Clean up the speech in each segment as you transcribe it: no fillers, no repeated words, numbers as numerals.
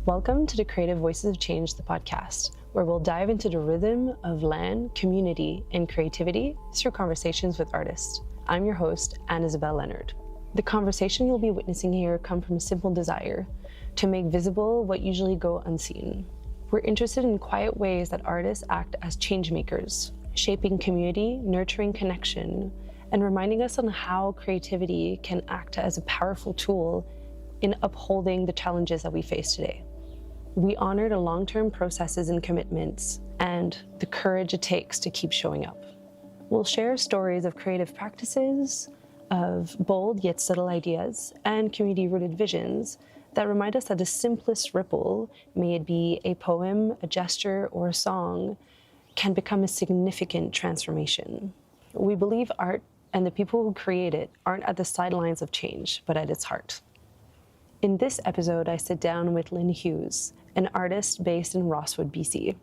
Welcome to the Creative Voices of Change, the podcast, where we'll dive into the rhythm of land, community, and creativity through conversations with artists. I'm your host, Anne-Isabelle Leonard. The conversation you'll be witnessing here come from a simple desire to make visible what usually go unseen. We're interested in quiet ways that artists act as change makers, shaping community, nurturing connection, and reminding us on how creativity can act as a powerful tool in upholding the challenges that we face today. We honor the long-term processes and commitments and the courage it takes to keep showing up. We'll share stories of creative practices, of bold yet subtle ideas, and community-rooted visions that remind us that the simplest ripple, may it be a poem, a gesture, or a song, can become a significant transformation. We believe art and the people who create it aren't at the sidelines of change, but at its heart. In this episode, I sit down with Lynn Hughes, an artist based in Rosswood, BC.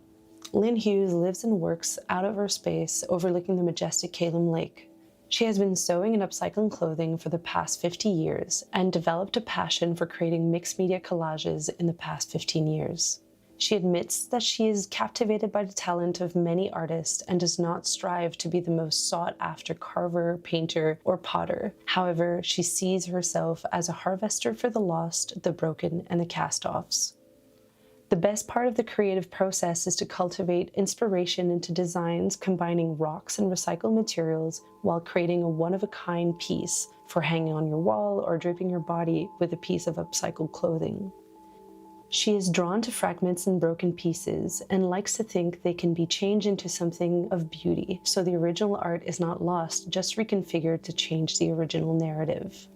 Lynn Hughes lives and works out of her space overlooking the majestic Calum Lake. She has been sewing and upcycling clothing for the past 50 years and developed a passion for creating mixed media collages in the past 15 years. She admits that she is captivated by the talent of many artists and does not strive to be the most sought-after carver, painter, or potter. However, she sees herself as a harvester for the lost, the broken, and the cast-offs. The best part of the creative process is to cultivate inspiration into designs combining rocks and recycled materials while creating a one-of-a-kind piece for hanging on your wall or draping your body with a piece of upcycled clothing. She is drawn to fragments and broken pieces and likes to think they can be changed into something of beauty, so the original art is not lost, just reconfigured to change the original narrative.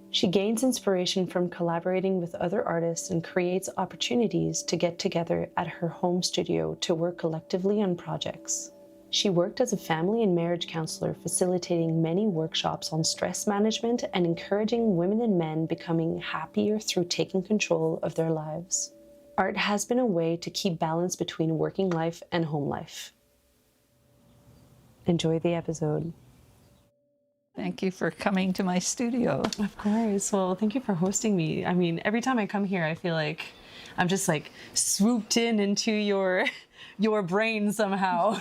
She gains inspiration from collaborating with other artists and creates opportunities to get together at her home studio to work collectively on projects. She worked as a family and marriage counselor, facilitating many workshops on stress management and encouraging women and men becoming happier through taking control of their lives. Art has been a way to keep balance between working life and home life. Enjoy the episode. Thank you for coming to my studio. Of course. Well, thank you for hosting me. I mean, every time I come here, I feel like I'm just like swooped into your brain somehow.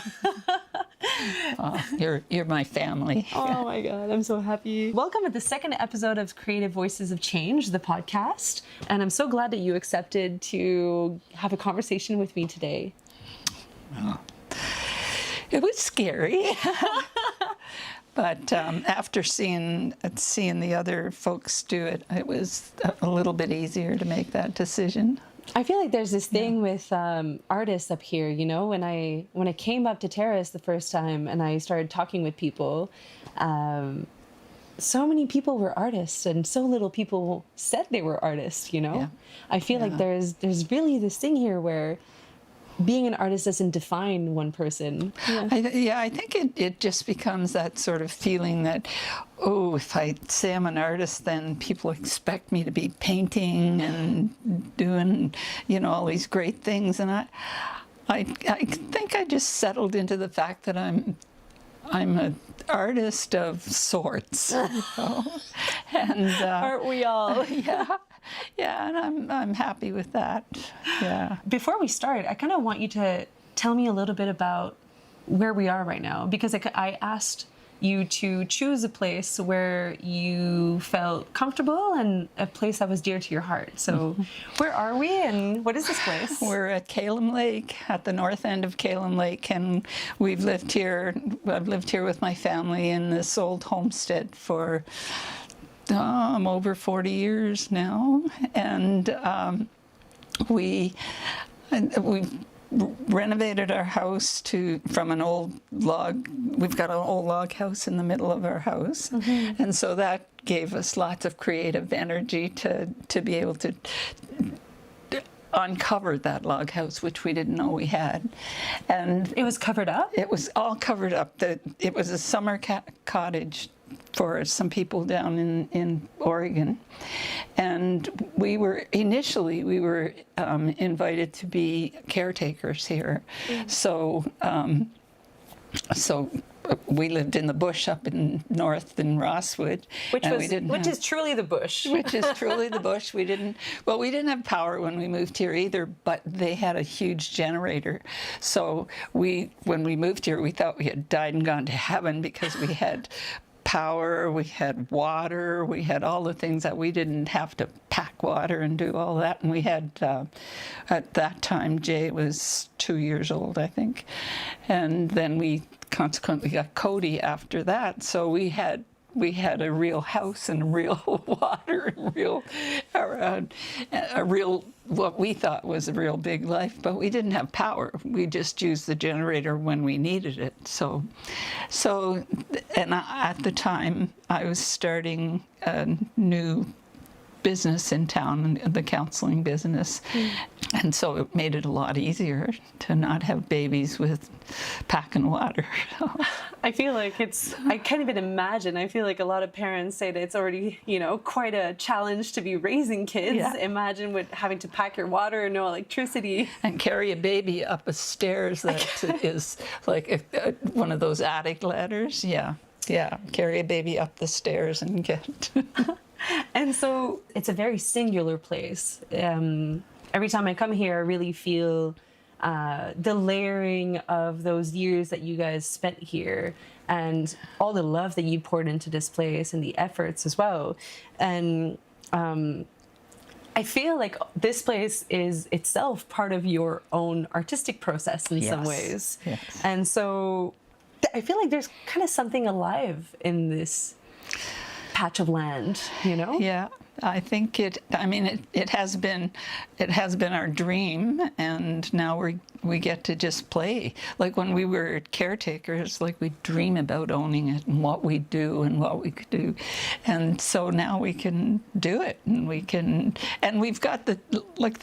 You're my family. Oh my God, I'm so happy. Welcome to the second episode of Creative Voices of Change, the podcast. And I'm so glad that you accepted to have a conversation with me today. Well, it was scary. But after seeing the other folks do it, it was a little bit easier to make that decision. I feel like there's this thing with artists up here, you know, when I came up to TELUS the first time and I started talking with people, so many people were artists and so little people said they were artists, you know? Yeah. I feel like there's really this thing here where being an artist doesn't define one person. Yeah. I think it just becomes that sort of feeling that, oh, if I say I'm an artist, then people expect me to be painting and doing, all these great things. And I think I just settled into the fact that I'm an artist of sorts. And aren't we all? Yeah, and I'm happy with that. Yeah. Before we start, I kind of want you to tell me a little bit about where we are right now, because I asked you to choose a place where you felt comfortable and a place that was dear to your heart. So where are we and what is this place? We're at Calum Lake, at the north end of Calum Lake, and I've lived here with my family in this old homestead for over 40 years now, and we renovated our house from an old log. We've got an old log house in the middle of our house, and so that gave us lots of creative energy to be able to uncover that log house, which we didn't know we had. And it was covered up? It was all covered up. It was a summer cottage for some people down in Oregon. And we were initially invited to be caretakers here. So we lived in the bush up in north in Rosswood, which is truly the bush. Which is truly the bush. We didn't have power when we moved here either, but they had a huge generator. So when we moved here, we thought we had died and gone to heaven because we had power, we had water, we had all the things that we didn't have to pack water and do all that. And we had, at that time, Jay was 2 years old, I think. And then we consequently got Cody after that. So we had a real house and real water and a real what we thought was a real big life, but we didn't have power. We just used the generator when we needed it. At the time, I was starting a new business in town, the counseling business. And so it made it a lot easier to not have babies with packing water. I feel like I can't even imagine. I feel like a lot of parents say that it's already, quite a challenge to be raising kids. Yeah. Imagine with having to pack your water and no electricity. And carry a baby up a stairs that is like one of those attic ladders. Yeah. Carry a baby up the stairs and get... And so it's a very singular place. Every time I come here, I really feel the layering of those years that you guys spent here and all the love that you poured into this place and the efforts as well. And I feel like this place is itself part of your own artistic process in some ways. Yes. And so I feel like there's kind of something alive in this patch of land, Yeah, I think it has been our dream, and now we get to just play. Like when we were caretakers, like we dream about owning it and what we do and what we could do, and so now we can do it, and we've got the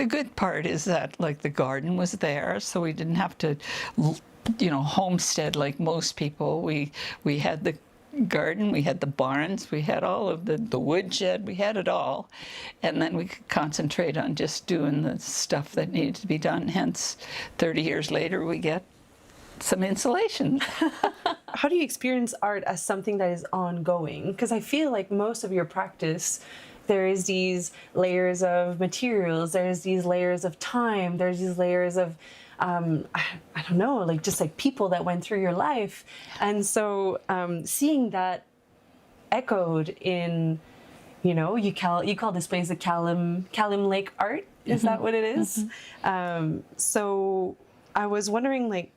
good part is that like the garden was there, so we didn't have to homestead like most people. We had the garden, we had the barns, we had all of the woodshed, we had it all, and then we could concentrate on just doing the stuff that needed to be done. Hence 30 years later we get some insulation. How do you experience art as something that is ongoing? Because I feel like most of your practice, there is these layers of materials, there's these layers of time, there's these layers of I don't know, like just like people that went through your life. And so seeing that echoed in, you call this place the Callum Lake art. Is that what it is? So I was wondering like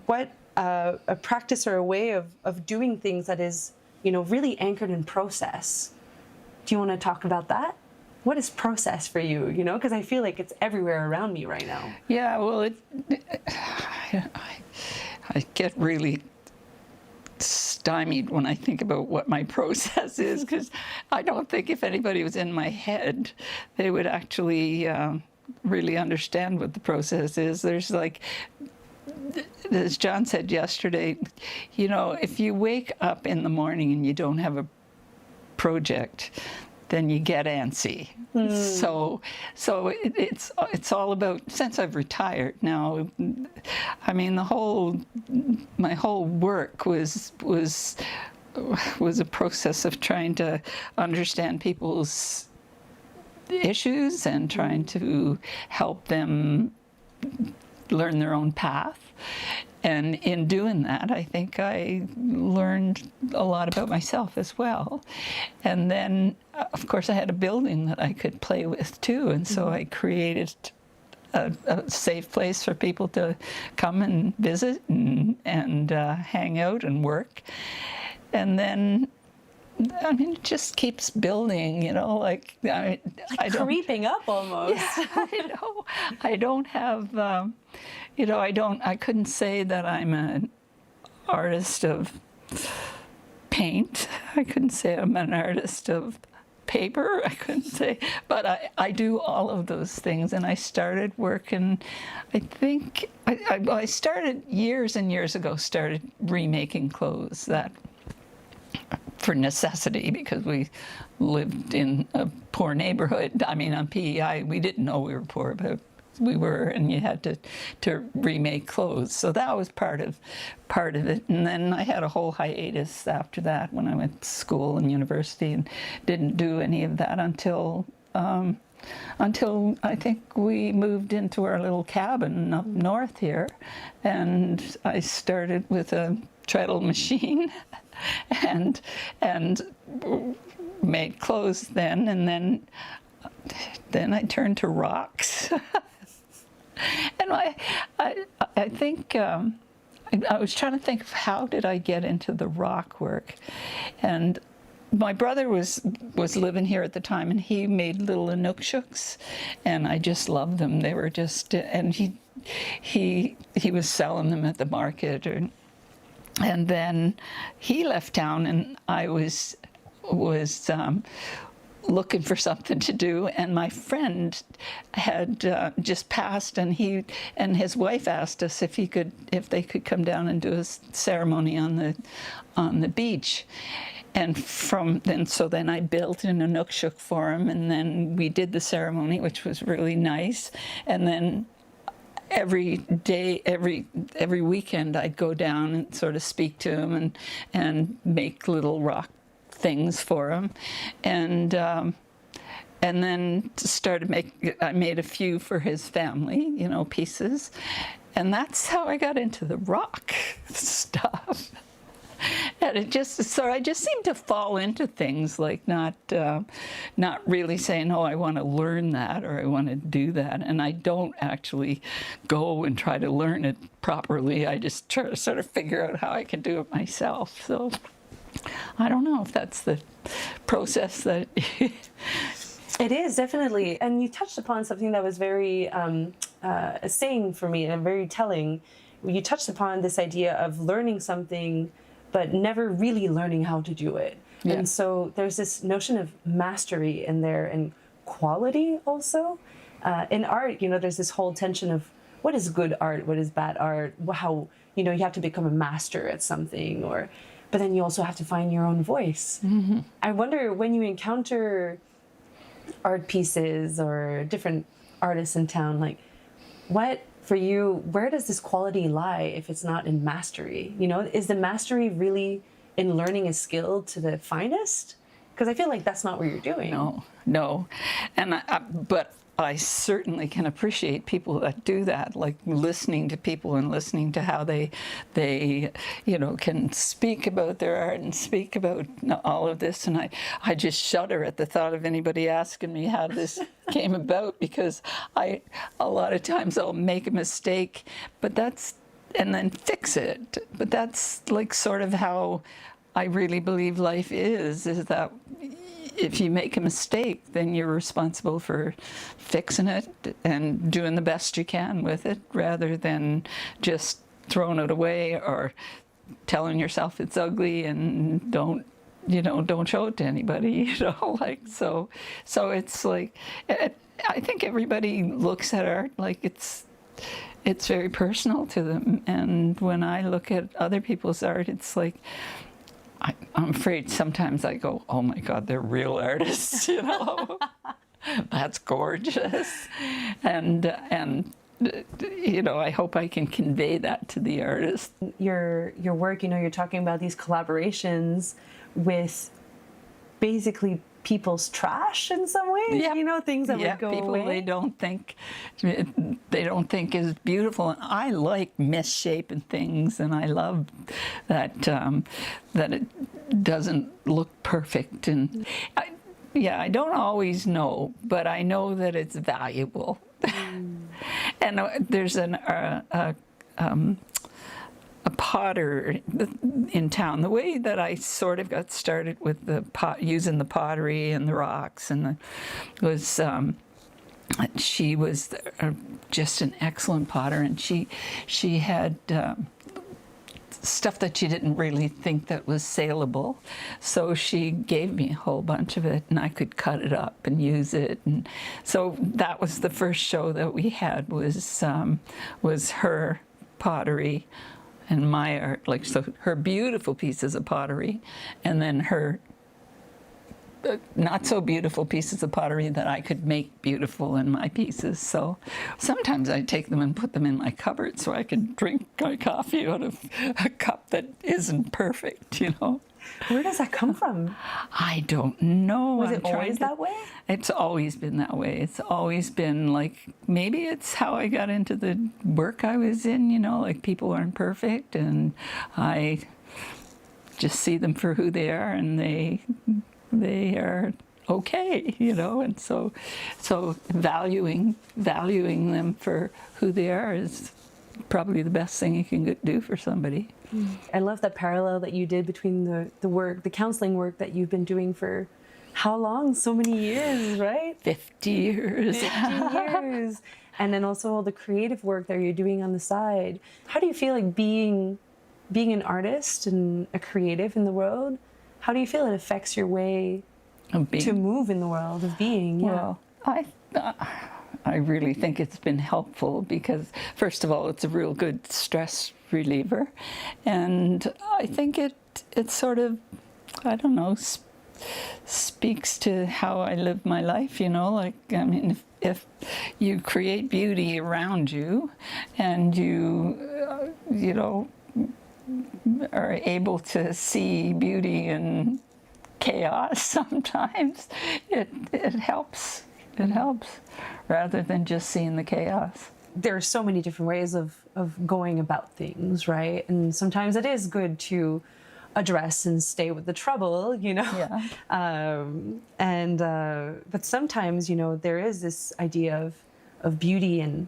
what a practice or a way of doing things that is, really anchored in process. Do you want to talk about that? What is process for you, Because I feel like it's everywhere around me right now. Yeah, well, I get really stymied when I think about what my process is, because I don't think if anybody was in my head, they would actually really understand what the process is. There's like, as John said yesterday, if you wake up in the morning and you don't have a project, then you get antsy. So it's all about, since I've retired now, I mean my whole work was a process of trying to understand people's issues and trying to help them learn their own path. And in doing that, I think I learned a lot about myself as well. And then, of course, I had a building that I could play with too. And so I created a safe place for people to come and visit and hang out and work. And then I mean, it just keeps building, you know, like I don't, creeping up almost. yeah, I know. I don't have, you know, I couldn't say that I'm an artist of paint. I couldn't say I'm an artist of paper. I couldn't say, but I do all of those things. And I started working, I think, I started years and years ago, started remaking clothes that for necessity, because we lived in a poor neighborhood. I mean, on PEI, we didn't know we were poor, but we were, and you had to remake clothes. So that was part of it. And then I had a whole hiatus after that when I went to school and university, and didn't do any of that until I think we moved into our little cabin up north here, and I started with a treadle machine and made clothes then, and then I turned to rocks. And I think I was trying to think of how did I get into the rock work, and my brother was living here at the time, and he made little Inuksuks, and I just loved them. They were just, and he was selling them at the market, and then he left town, and I was looking for something to do, and my friend had just passed, and he and his wife asked us if they could come down and do a ceremony on the beach. And then I built an Inukshuk for him, and then we did the ceremony, which was really nice. And then every day, every weekend, I'd go down and sort of speak to him and make little rock things for him, and then I made a few for his family, you know, pieces, and that's how I got into the rock stuff. And I just seem to fall into things, like not really saying, oh, I want to learn that or I want to do that, and I don't actually go and try to learn it properly. I just try to sort of figure out how I can do it myself. So I don't know if that's the process that It is, definitely. And you touched upon something that was very a saying for me and very telling. You touched upon this idea of learning something but never really learning how to do it. Yeah. And so there's this notion of mastery in there, and quality also. In art, you know, there's this whole tension of what is good art, what is bad art, how, you know, you have to become a master at something, but then you also have to find your own voice. Mm-hmm. I wonder, when you encounter art pieces or different artists in town, like, what for you, where does this quality lie if it's not in mastery? You know, is the mastery really in learning a skill to the finest? Because I feel like that's not what you're doing. No. And but I certainly can appreciate people that do that, like listening to people and listening to how they you know, can speak about their art and speak about all of this. And I just shudder at the thought of anybody asking me how this came about, because a lot of times I'll make a mistake, and then fix it. But that's like sort of how I really believe life is that if you make a mistake, then you're responsible for fixing it and doing the best you can with it, rather than just throwing it away or telling yourself it's ugly and don't show it to anybody, you know, like, so it's like, I think everybody looks at art like it's very personal to them. And when I look at other people's art, it's like, I'm afraid sometimes I go, oh my God, they're real artists, you know. That's gorgeous. And you know, I hope I can convey that to the artist. Your work, you know, you're talking about these collaborations with basically people's trash in some ways, you know, things that would go people away. they don't think is beautiful. And I like misshapen things, and I love that that it doesn't look perfect. And I don't always know, but I know that it's valuable. And there's a potter in town. The way that I sort of got started with the using the pottery and the rocks and was she was just an excellent potter, and she had stuff that she didn't really think that was saleable, so she gave me a whole bunch of it, and I could cut it up and use it. And so that was the first show that we had, was her pottery and my art, like, so her beautiful pieces of pottery, and then her not so beautiful pieces of pottery that I could make beautiful in my pieces. So sometimes I take them and put them in my cupboard so I can drink my coffee out of a cup that isn't perfect, you know. Where does that come from? I don't know. Was it always that way? It's always been that way. It's always been like, maybe it's how I got into the work I was in, you know, like people aren't perfect, and I just see them for who they are, and they are okay, you know. And so valuing them for who they are is probably the best thing you can do for somebody. I love that parallel that you did between the counseling work that you've been doing for how long? So many years, right? 50 years. 50 years. And then also all the creative work that you're doing on the side. How do you feel like being an artist and a creative in the world? How do you feel it affects your way to move in the world of being? Yeah. Well, I really think it's been helpful because, first of all, it's a real good stress reliever, and I think it sort of, I don't know, speaks to how I live my life, you know. Like, I mean, if you create beauty around you, and you know, are able to see beauty in chaos sometimes, it helps. It helps, rather than just seeing the chaos. There are so many different ways of going about things, right? And sometimes it is good to address and stay with the trouble, you know? Yeah. But sometimes, you know, there is this idea of beauty and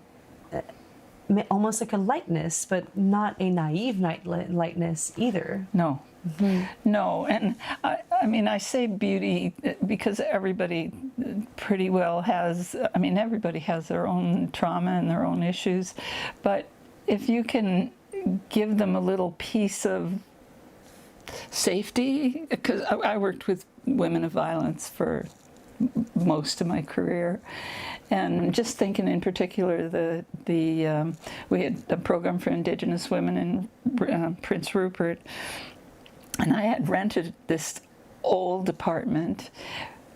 almost like a lightness, but not a naive lightness either. No. Mm-hmm. No, and I mean, I say beauty because everybody pretty well has, I mean, everybody has their own trauma and their own issues, but if you can give them a little piece of safety, because I worked with women of violence for most of my career, and just thinking in particular, we had a program for Indigenous women in Prince Rupert, and I had rented this old apartment,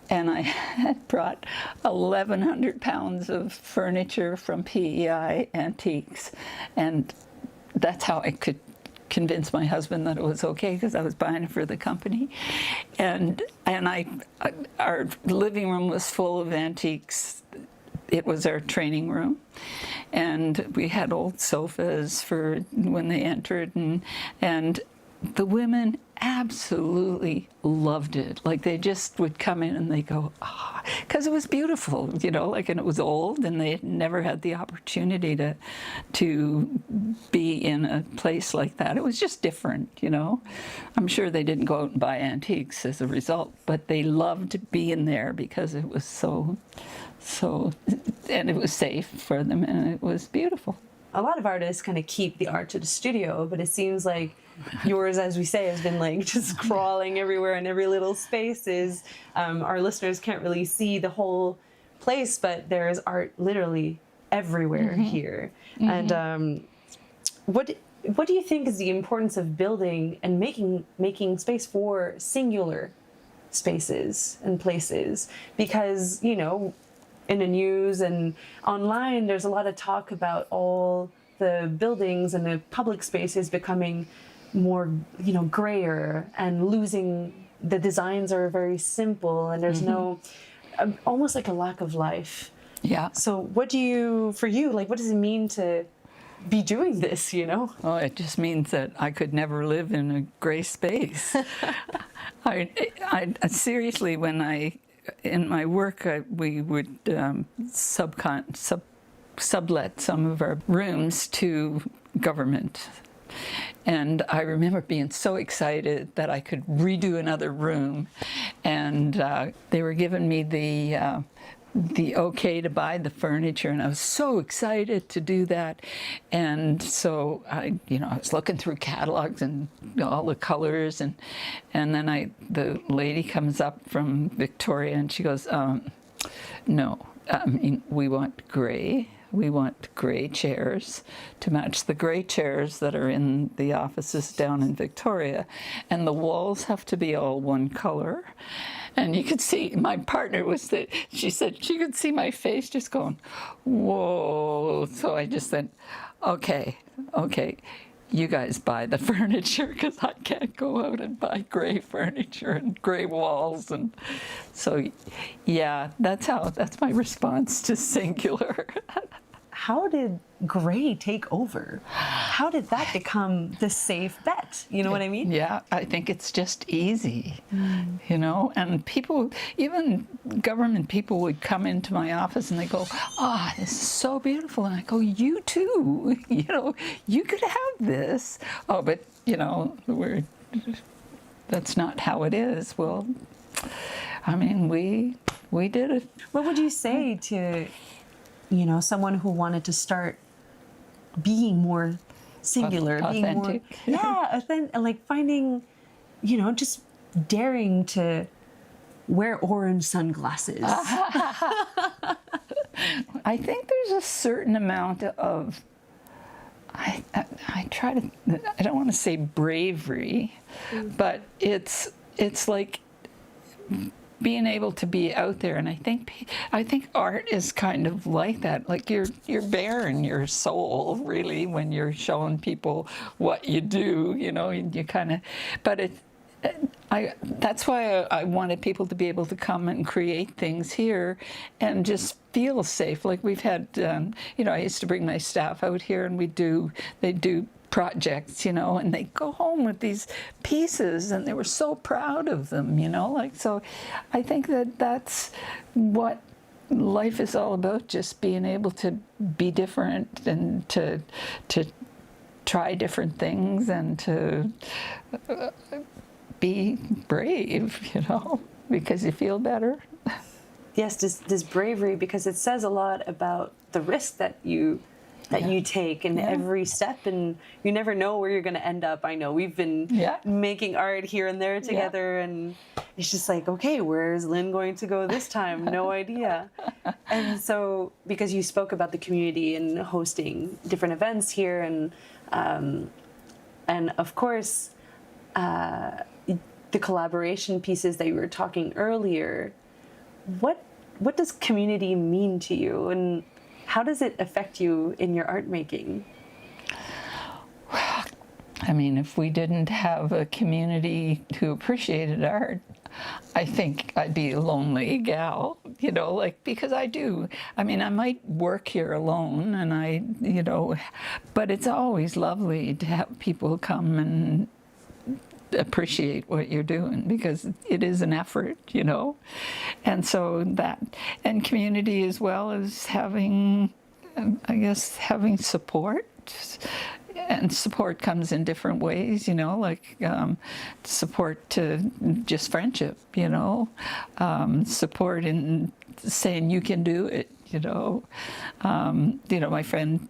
and I had brought 1,100 pounds of furniture from PEI Antiques, and that's how I could convince my husband that it was okay, because I was buying it for the company. And our living room was full of antiques. It was our training room, and we had old sofas for when they entered, and the women absolutely loved it. Like, they just would come in and they go, because it was beautiful, you know, like, and it was old, and they had never had the opportunity to be in a place like that. It was just different, you know. I'm sure they didn't go out and buy antiques as a result, but they loved being there because it was so, and it was safe for them, and it was beautiful. A lot of artists kind of keep the art to the studio, but it seems like yours, as we say, has been like just crawling everywhere in every little space. Our listeners can't really see the whole place, but there's art literally everywhere here. Mm-hmm. And what do you think is the importance of building and making space for singular spaces and places? Because, you know, in the news and online, there's a lot of talk about all the buildings and the public spaces becoming more, you know, grayer and losing, the designs are very simple, and there's no, almost like a lack of life. Yeah. So what does it mean to be doing this, you know? Well, it just means that I could never live in a gray space. I seriously, in my work, we would sublet some of our rooms to government. And I remember being so excited that I could redo another room. And they were giving me the okay to buy the furniture, and I was so excited to do that. And so I was looking through catalogs and all the colors, and then the lady comes up from Victoria and she goes, no, we want gray. We want gray chairs to match the gray chairs that are in the offices down in Victoria. And the walls have to be all one color. And you could see, my partner she said she could see my face just going, whoa. So I just said, okay, you guys buy the furniture, because I can't go out and buy gray furniture and gray walls. And so, yeah, that's my response to singular. How did gray take over? How did that become the safe bet? You know what I mean? Yeah, I think it's just easy, and people, even government people, would come into my office and they go, this is so beautiful. And I go, you too, you could have this. Oh, but, that's not how it is. Well, I mean, we did it. What would you say to someone who wanted to start being more singular, authentic. being more, authentic, like finding, just daring to wear orange sunglasses? I think there's a certain amount of, I don't want to say bravery, but it's like being able to be out there. And I think art is kind of like that. Like you're bearing your soul, really, when you're showing people what you do. You kind of, but that's why I wanted people to be able to come and create things here and just feel safe. Like we've had, I used to bring my staff out here, and they do projects, and they go home with these pieces, and they were so proud of them, so I think that's what life is all about, just being able to be different and to try different things and to be brave, because you feel better. Yes, this bravery, because it says a lot about the risk that you take in every step, and you never know where you're going to end up. I know we've been making art here and there together, and it's just like, okay, where's Lynn going to go this time? No idea. And so, because you spoke about the community and hosting different events here, and of course, the collaboration pieces that you were talking earlier, what does community mean to you, and how does it affect you in your art making? I mean, if we didn't have a community who appreciated art, I think I'd be a lonely gal, because I do. I mean, I might work here alone, but it's always lovely to have people come and appreciate what you're doing, because it is an effort, and so and community, as well as having support. And support comes in different ways, support to just friendship, support in saying you can do it. My friend,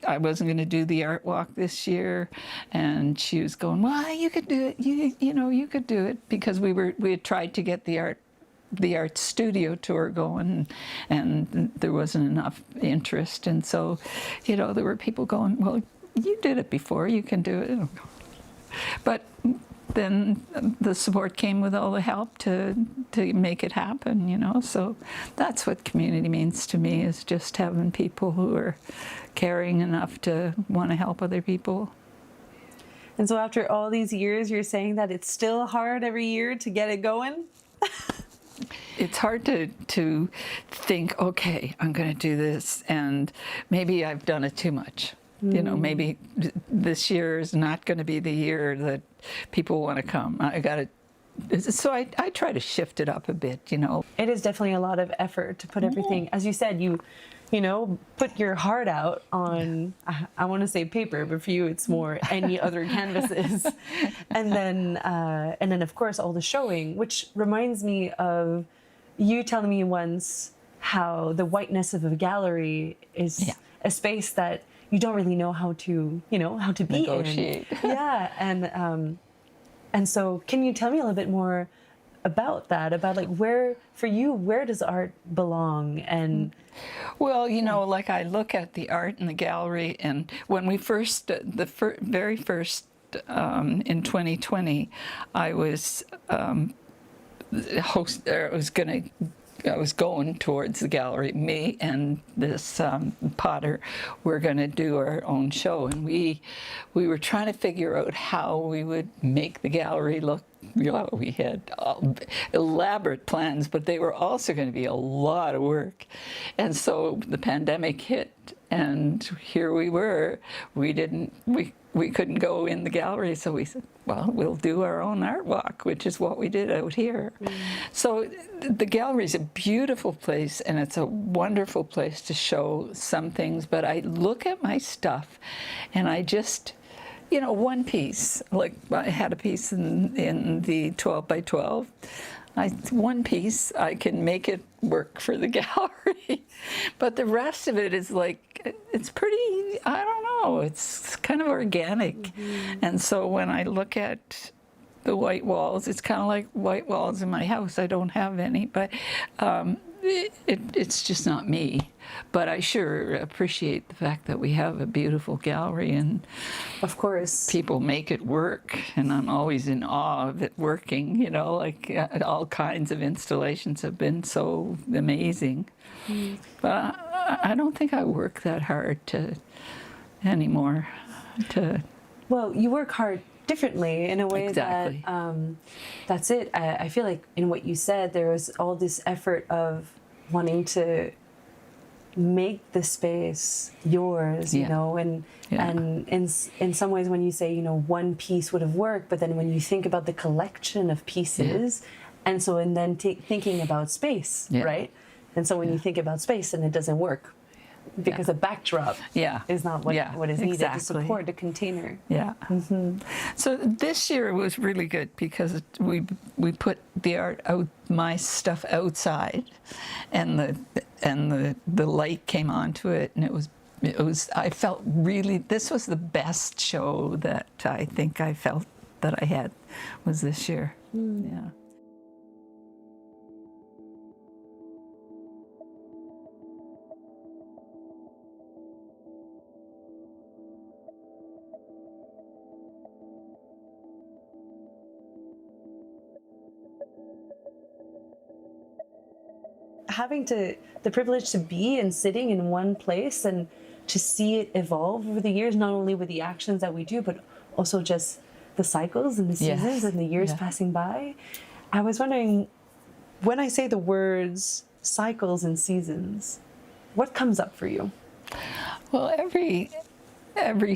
I wasn't going to do the art walk this year, and she was going, "Well, you could do it. You could do it," because we had tried to get the art studio tour going, and there wasn't enough interest, and so, there were people going, "Well, you did it before. You can do it," but then the support came with all the help to make it happen, so that's what community means to me, is just having people who are caring enough to want to help other people. And so after all these years, you're saying that it's still hard every year to get it going? It's hard to think, okay, I'm going to do this, and maybe I've done it too much. Maybe this year is not going to be the year that people want to come. I got to so I try to shift it up a bit, you know. It is definitely a lot of effort to put everything, as you said, you put your heart out on, I want to say paper, but for you it's more any other canvases. And then of course all the showing, which reminds me of you telling me once how the whiteness of a gallery is a space that you don't really know how to be negotiate. in. Yeah, and so can you tell me a little bit more about that, about like where does art belong? And well, you know, like I look at the art in the gallery, and when we first, very first in 2020, I was I was going towards the gallery. Me and this potter were going to do our own show, and we were trying to figure out how we would make the gallery look. We had elaborate plans, but they were also going to be a lot of work. And so the pandemic hit, and here we were. We couldn't go in the gallery, so we said, well, we'll do our own art walk, which is what we did out here. So the gallery is a beautiful place, and it's a wonderful place to show some things, but I look at my stuff, and I just, you know, one piece, like I had a piece in the 12 by 12. One piece, I can make it work for the gallery. But the rest of it is like, it's pretty, I don't know, it's kind of organic. And so when I look at the white walls, it's kind of like white walls in my house. I don't have any, but it's just not me. But I sure appreciate the fact that we have a beautiful gallery, and of course people make it work, and I'm always in awe of it working, you know, like all kinds of installations have been so amazing. But I don't think I work that hard anymore. Well, you work hard differently in a way exactly. that that's it. I feel like in what you said, there was all this effort of wanting to make the space yours, you know, and in some ways when you say, you know, one piece would have worked, but then when you think about the collection of pieces, and so and then thinking about space, right? And so when you think about space and it doesn't work, because a backdrop is not what is needed to support the container. So this year was really good because we put the art out, my stuff outside, and the light came onto it, and it was I felt really, this was the best show that I think I felt that I had was this year. Having the privilege to be and sitting in one place and to see it evolve over the years, not only with the actions that we do, but also just the cycles and the seasons and the years passing by. I was wondering, when I say the words cycles and seasons, what comes up for you? Well, every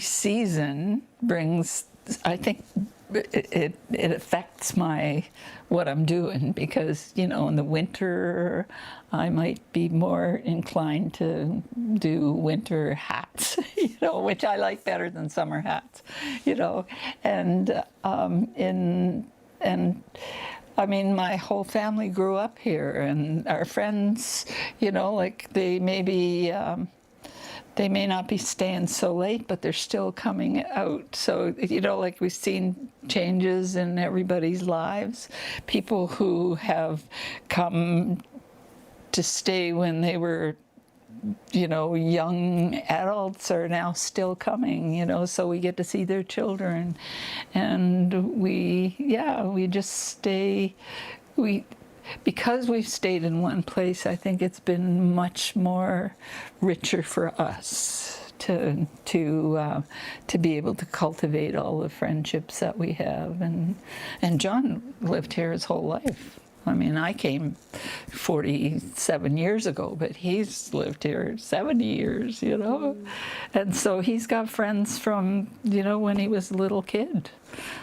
season brings, I think, it affects what I'm doing, because, you know, in the winter I might be more inclined to do winter hats, you know, which I like better than summer hats, you know, and I mean, my whole family grew up here, and our friends, you know, like they may not be staying so late, but they're still coming out. So, you know, like we've seen changes in everybody's lives. People who have come to stay when they were, you know, young adults are now still coming, you know, so we get to see their children. And we just stay, because we've stayed in one place, I think it's been much more richer for us to be able to cultivate all the friendships that we have. And John lived here his whole life. I mean, I came 47 years ago, but he's lived here 70 years, you know. And so he's got friends from, you know, when he was a little kid.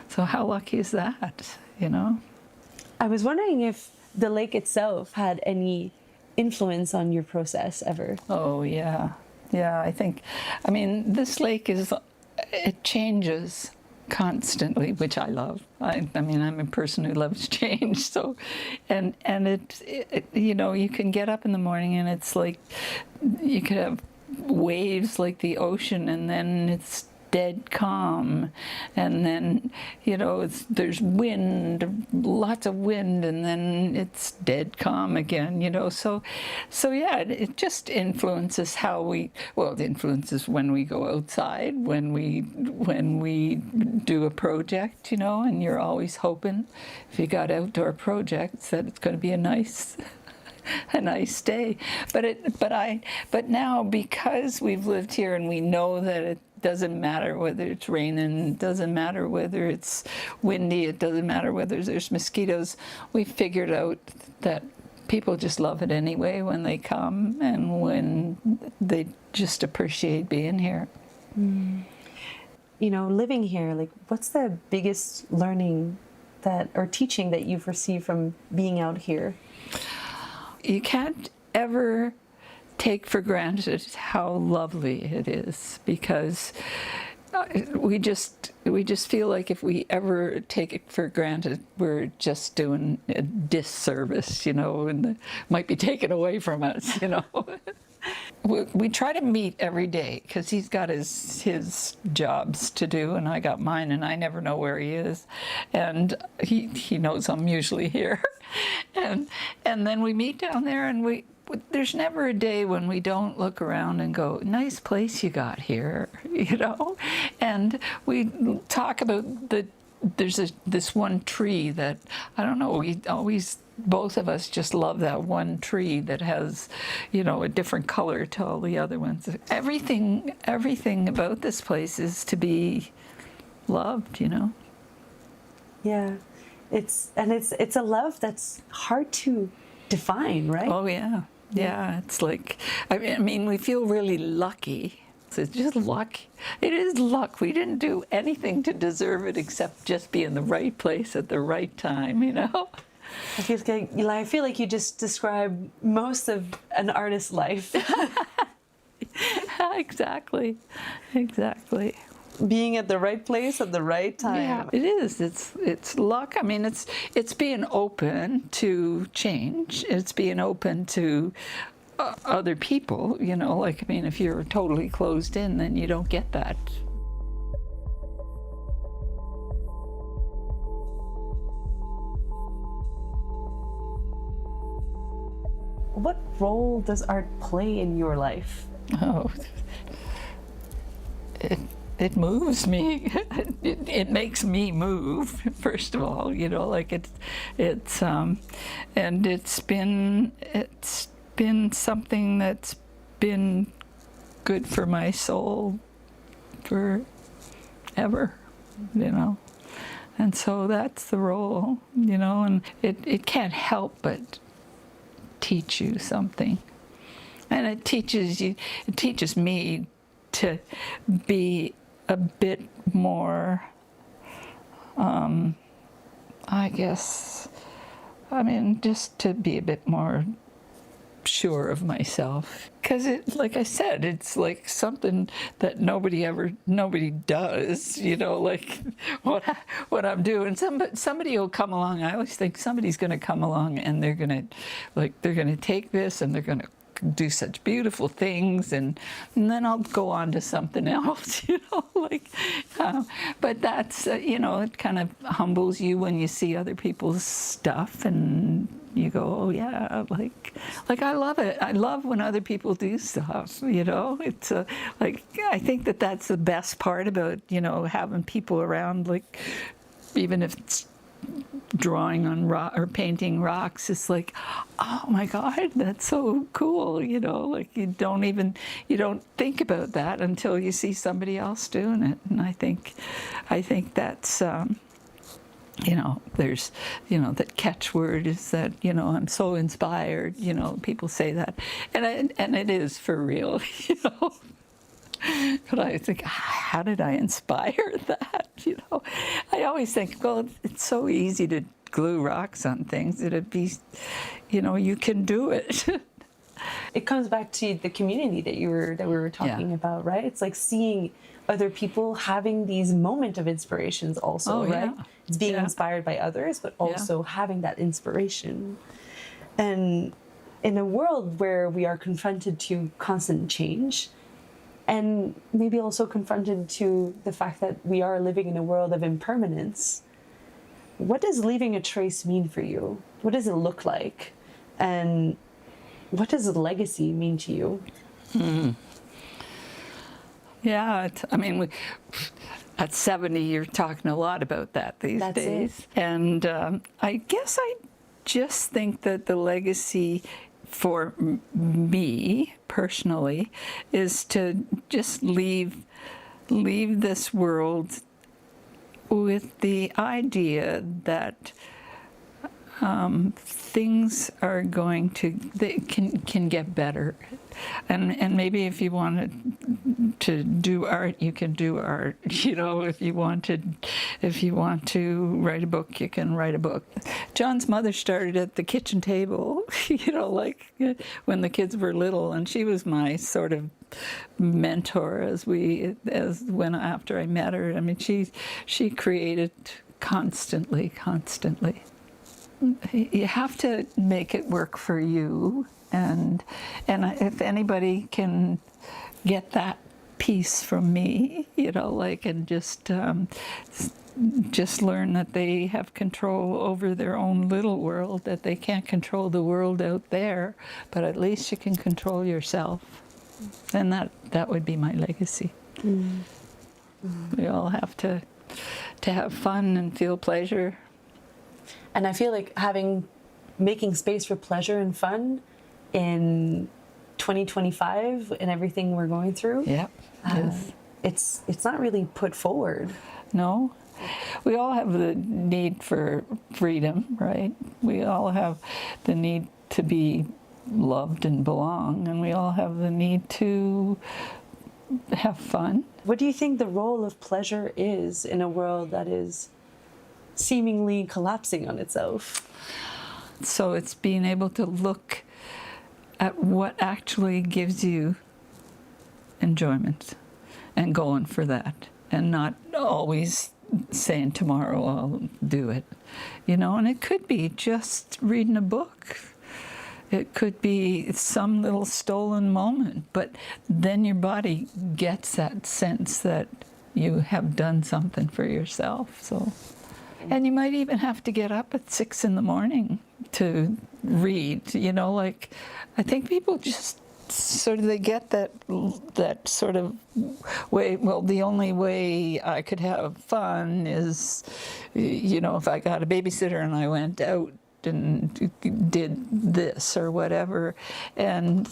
So how lucky is that, you know? I was wondering if the lake itself had any influence on your process ever. Oh, yeah. Yeah, I mean, this lake it changes constantly, which I love. I mean, I'm a person who loves change. So, and it, you know, you can get up in the morning and it's like, you could have waves like the ocean, and then it's dead calm, and then, you know, there's wind, lots of wind, and then it's dead calm again, you know. So yeah, it just influences it influences when we go outside, when we do a project, you know, and you're always hoping, if you got outdoor projects, that it's going to be a nice day. But now, because we've lived here and we know that it doesn't matter whether it's raining, it doesn't matter whether it's windy, it doesn't matter whether there's mosquitoes, we figured out that people just love it anyway when they come, and when they just appreciate being here. You know, living here, like, what's the biggest learning or teaching that you've received from being out here? You can't ever take for granted how lovely it is, because we just feel like if we ever take it for granted, we're just doing a disservice, you know, and might be taken away from us, you know. We try to meet every day, because he's got his jobs to do, and I got mine, and I never know where he is, and he knows I'm usually here, and then we meet down there, and there's never a day when we don't look around and go, nice place you got here, you know. And we talk about there's this one tree that, I don't know, we always, both of us just love that one tree that has, you know, a different color to all the other ones. Everything about this place is to be loved, you know. Yeah, it's a love that's hard to define, right? Oh yeah. Yeah, it's like, I mean, we feel really lucky. So it's just luck. It is luck. We didn't do anything to deserve it except just be in the right place at the right time, you know? I feel like you just described most of an artist's life. Exactly. Being at the right place at the right time. Yeah, it is. It's luck. I mean, it's being open to change. It's being open to other people, you know. Like, I mean, if you're totally closed in, then you don't get that. What role does art play in your life? Oh, it moves me. It makes me move, first of all, you know, like it's and it's been something that's been good for my soul forever, you know. And so that's the role, you know, and it can't help but teach you something. And it teaches me to be a bit more, I guess, I mean, just to be a bit more sure of myself. Because like I said, it's like something that nobody does, you know, like what I'm doing. Somebody will come along. I always think somebody's going to come along and they're going to take this and they're going to do such beautiful things, and then I'll go on to something else, you know, like, but that's, you know, it kind of humbles you when you see other people's stuff and you go, oh yeah, like I love it. I love when other people do stuff, you know. It's like, I think that's the best part about, you know, having people around, like, even if it's drawing on rock or painting rocks, it's like, oh my God, that's so cool, you know, like you don't think about that until you see somebody else doing it. And I think that's you know, there's, you know, that catchword is that, you know, I'm so inspired, you know, people say that, and it is for real, you know. But I think, how did I inspire that? You know, I always think, well, it's so easy to glue rocks on things. It'd be, you can do it. It comes back to the community that we were talking about, right? It's like seeing other people having these moment of inspirations also, right? Yeah. It's being inspired by others, but also having that inspiration. And in a world where we are confronted to constant change, and maybe also confronted to the fact that we are living in a world of impermanence, what does leaving a trace mean for you? What does it look like? And what does a legacy mean to you? Yeah, at 70, you're talking a lot about that these days. And I guess I just think that the legacy for me personally is to just leave this world with the idea that things are they can get better, and maybe if you wanted to do art, you can do art. If you want to write a book, you can write a book. John's mother started at the kitchen table, like when the kids were little, and she was my sort of mentor after I met her. I mean, she created constantly. You have to make it work for you, and if anybody can get that piece from me, and just learn that they have control over their own little world, that they can't control the world out there, but at least you can control yourself, and that would be my legacy. We all have to have fun and feel pleasure. And I feel like making space for pleasure and fun in 2025 and everything we're going through. Yeah. It's not really put forward. No. We all have the need for freedom, right? We all have the need to be loved and belong, and we all have the need to have fun. What do you think the role of pleasure is in a world that is seemingly collapsing on itself? So it's being able to look at what actually gives you enjoyment and going for that, and not always saying tomorrow I'll do it, and it could be just reading a book. It could be some little stolen moment, but then your body gets that sense that you have done something for yourself. And you might even have to get up at 6 a.m. to read, I think people just sort of, they get that sort of way, well, the only way I could have fun is, if I got a babysitter and I went out and did this or whatever. And,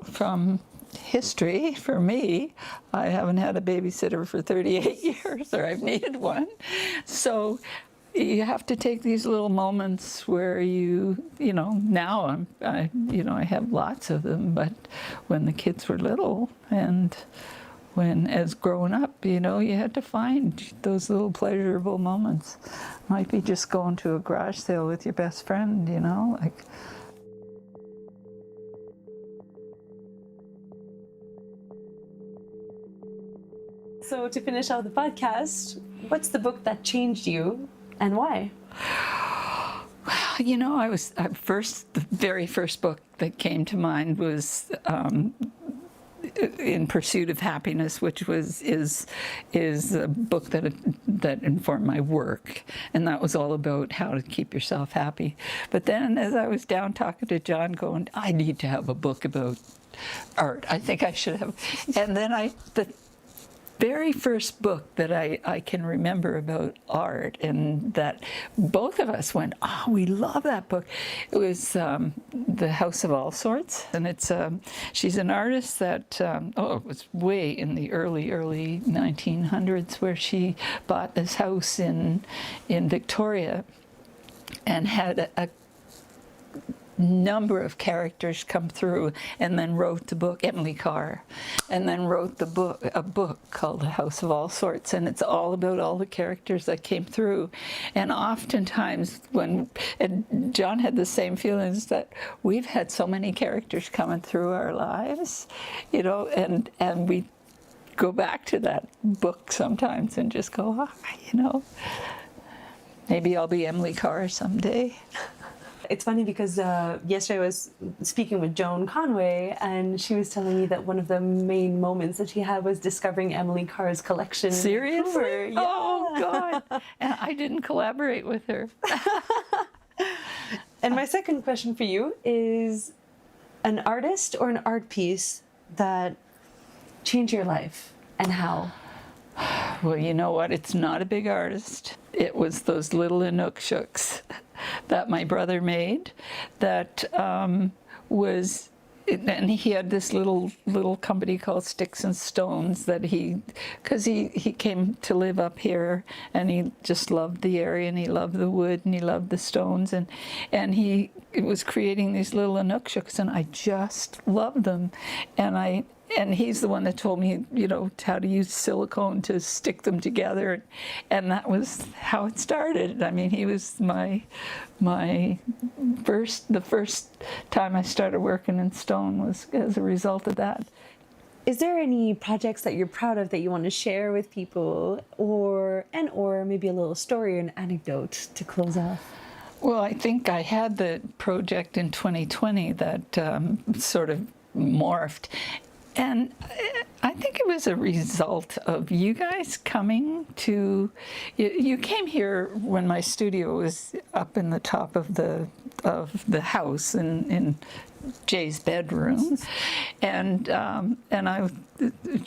from history, for me, I haven't had a babysitter for 38 years, or I've needed one. So you have to take these little moments where now I have lots of them, but when the kids were little and as growing up, you had to find those little pleasurable moments. Might be just going to a garage sale with your best friend, So to finish out the podcast, what's the book that changed you and why? The very first book that came to mind was In Pursuit of Happiness, which is a book that informed my work, and that was all about how to keep yourself happy. But then, as I was down talking to John, going, I need to have a book about art. I think I should have. And then the very first book that I can remember about art, and that both of us went, we love that book. It was The House of All Sorts, and she's an artist that, it was way in the early 1900s, where she bought this house in Victoria and had a number of characters come through, and then wrote the book, Emily Carr, and then wrote a book called The House of All Sorts, and it's all about all the characters that came through. And oftentimes and John had the same feelings, that we've had so many characters coming through our lives, you know, and we go back to that book sometimes and just go, you know, maybe I'll be Emily Carr someday. It's funny because yesterday I was speaking with Joan Conway, and she was telling me that one of the main moments that she had was discovering Emily Carr's collection. Seriously? Yeah. Oh, God. And I didn't collaborate with her. And my second question for you is an artist or an art piece that changed your life, and how? Well, you know what? It's not a big artist. It was those little Inukshooks that my brother made that was, and he had this little company called Sticks and Stones that because he came to live up here, and he just loved the area, and he loved the wood, and he loved the stones, and he was creating these little Inukshooks, and I just loved them. And he's the one that told me, you know, how to use silicone to stick them together, and that was how it started. I mean, he was the first time I started working in stone was as a result of that. Is there any projects that you're proud of that you want to share with people, or maybe a little story or an anecdote to close off? Well, I think I had the project in 2020 that sort of morphed. And I think it was a result of you guys coming to, you came here when my studio was up in the top of the house in Jay's bedroom, and I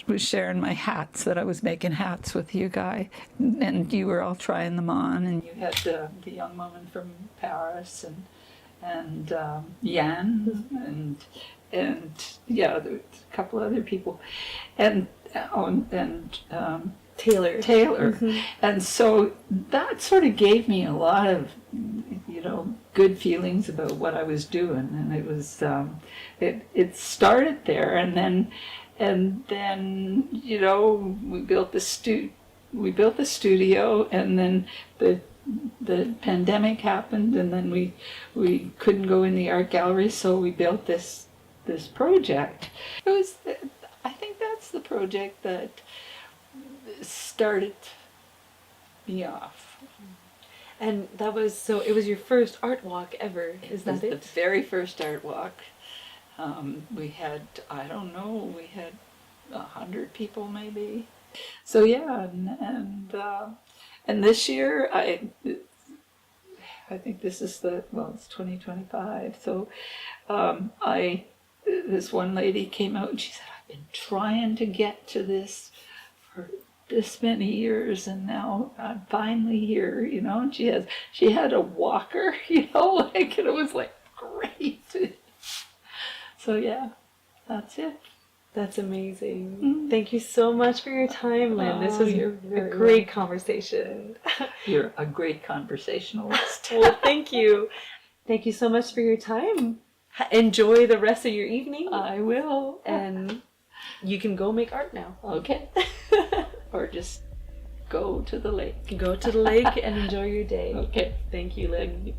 was sharing my hats, that I was making hats with you guys, and you were all trying them on, and you had the young woman from Paris and Jan and yeah, there was a couple other people, and Taylor. Mm-hmm. And so that sort of gave me a lot of, you know, good feelings about what I was doing, and it was it started there, and then you know, we built the studio, and then the pandemic happened, and then we couldn't go in the art gallery, so we built this project. It was, I think that's the project that started me off. And that was, so it was your first art walk ever, is that it? The very first art walk. We had, I don't know, 100 people maybe. So yeah, and this year I think this is it's 2025. So this one lady came out and she said, I've been trying to get to this for this many years, and now I'm finally here, you know. And she had a walker, you know, like, and it was like great. So yeah, that's it. That's amazing. Mm. Thank you so much for your time, Lynn. This was a great conversation. You're a great conversationalist. Well, thank you. Thank you so much for your time. Enjoy the rest of your evening. I will. And you can go make art now. Okay. Or just go to the lake. Go to the lake and enjoy your day. Okay. Thank you, Lynn.